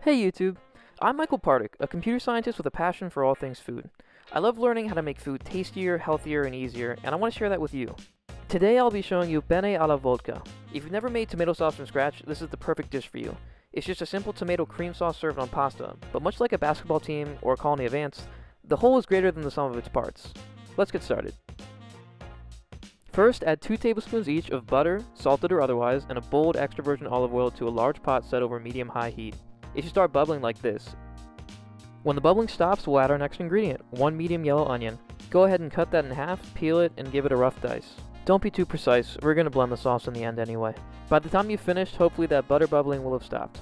Hey YouTube! I'm Michael Pardick, a computer scientist with a passion for all things food. I love learning how to make food tastier, healthier, and easier, and I want to share that with you. Today I'll be showing you Penne Alla Vodka. If you've never made tomato sauce from scratch, this is the perfect dish for you. It's just a simple tomato cream sauce served on pasta, but much like a basketball team or a colony of ants, the whole is greater than the sum of its parts. Let's get started. First, add 2 tablespoons each of butter, salted or otherwise, and a bold extra virgin olive oil to a large pot set over medium-high heat. It should start bubbling like this. When the bubbling stops, we'll add our next ingredient, 1 medium yellow onion. Go ahead and cut that in half, peel it, and give it a rough dice. Don't be too precise, we're going to blend the sauce in the end anyway. By the time you've finished, hopefully that butter bubbling will have stopped.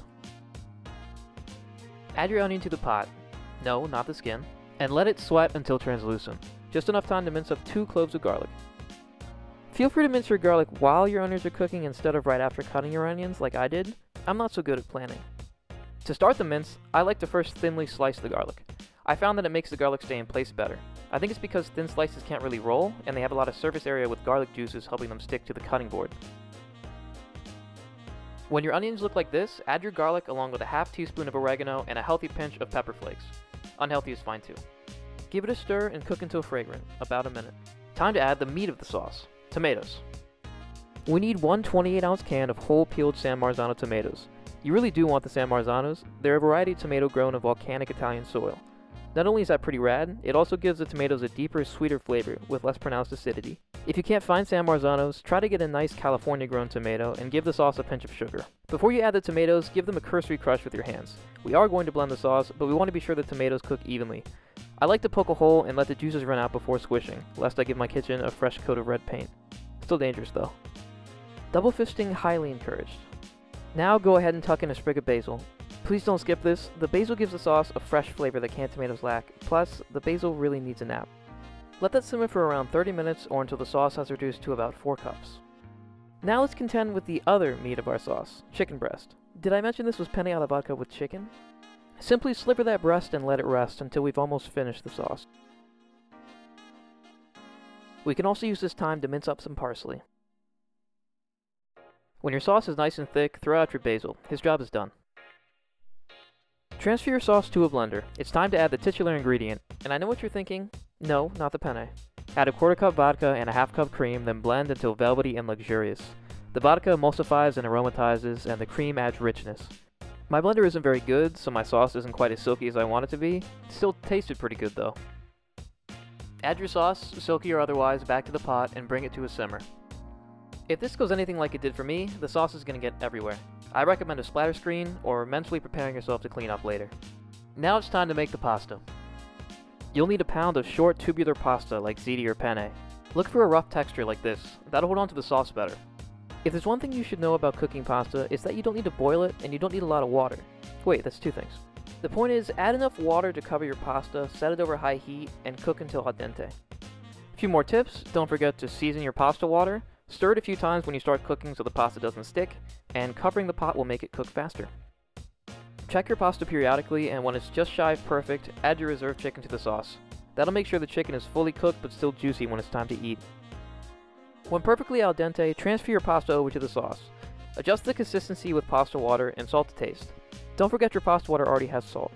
Add your onion to the pot. No, not the skin. And let it sweat until translucent. Just enough time to mince up 2 cloves of garlic. Feel free to mince your garlic while your onions are cooking instead of right after cutting your onions like I did. I'm not so good at planning. To start the mince, I like to first thinly slice the garlic. I found that it makes the garlic stay in place better. I think it's because thin slices can't really roll, and they have a lot of surface area with garlic juices helping them stick to the cutting board. When your onions look like this, add your garlic along with a half teaspoon of oregano and a healthy pinch of pepper flakes. Unhealthy is fine too. Give it a stir and cook until fragrant, about a minute. Time to add the meat of the sauce, tomatoes. We need 1 28-ounce can of whole peeled San Marzano tomatoes. You really do want the San Marzanos. They're a variety of tomato grown in volcanic Italian soil. Not only is that pretty rad, it also gives the tomatoes a deeper, sweeter flavor with less pronounced acidity. If you can't find San Marzanos, try to get a nice California grown tomato and give the sauce a pinch of sugar. Before you add the tomatoes, give them a cursory crush with your hands. We are going to blend the sauce, but we want to be sure the tomatoes cook evenly. I like to poke a hole and let the juices run out before squishing, lest I give my kitchen a fresh coat of red paint. Still dangerous though. Double fisting highly encouraged. Now go ahead and tuck in a sprig of basil. Please don't skip this. The basil gives the sauce a fresh flavor that canned tomatoes lack, plus the basil really needs a nap. Let that simmer for around 30 minutes or until the sauce has reduced to about 4 cups. Now let's contend with the other meat of our sauce, chicken breast. Did I mention this was penne alla vodka with chicken? Simply sliver that breast and let it rest until we've almost finished the sauce. We can also use this time to mince up some parsley. When your sauce is nice and thick, throw out your basil. His job is done. Transfer your sauce to a blender. It's time to add the titular ingredient. And I know what you're thinking. No, not the penne. Add a 1/4 cup vodka and a 1/2 cup cream, then blend until velvety and luxurious. The vodka emulsifies and aromatizes, and the cream adds richness. My blender isn't very good, so my sauce isn't quite as silky as I want it to be. It still tasted pretty good though. Add your sauce, silky or otherwise, back to the pot and bring it to a simmer. If this goes anything like it did for me, the sauce is going to get everywhere. I recommend a splatter screen or mentally preparing yourself to clean up later. Now it's time to make the pasta. You'll need a pound of short tubular pasta like ziti or penne. Look for a rough texture like this. That'll hold on to the sauce better. If there's one thing you should know about cooking pasta, it's that you don't need to boil it and you don't need a lot of water. Wait, that's 2 things. The point is, add enough water to cover your pasta, set it over high heat, and cook until al dente. A few more tips: don't forget to season your pasta water. Stir it a few times when you start cooking so the pasta doesn't stick, and covering the pot will make it cook faster. Check your pasta periodically, and when it's just shy of perfect, add your reserved chicken to the sauce. That'll make sure the chicken is fully cooked but still juicy when it's time to eat. When perfectly al dente, transfer your pasta over to the sauce. Adjust the consistency with pasta water and salt to taste. Don't forget your pasta water already has salt.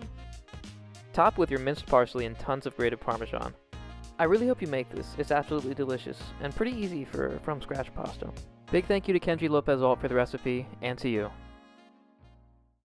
Top with your minced parsley and tons of grated Parmesan. I really hope you make this. It's absolutely delicious, and pretty easy for from-scratch pasta. Big thank you to KENJI LOPEZ-ALT for the recipe, and to you.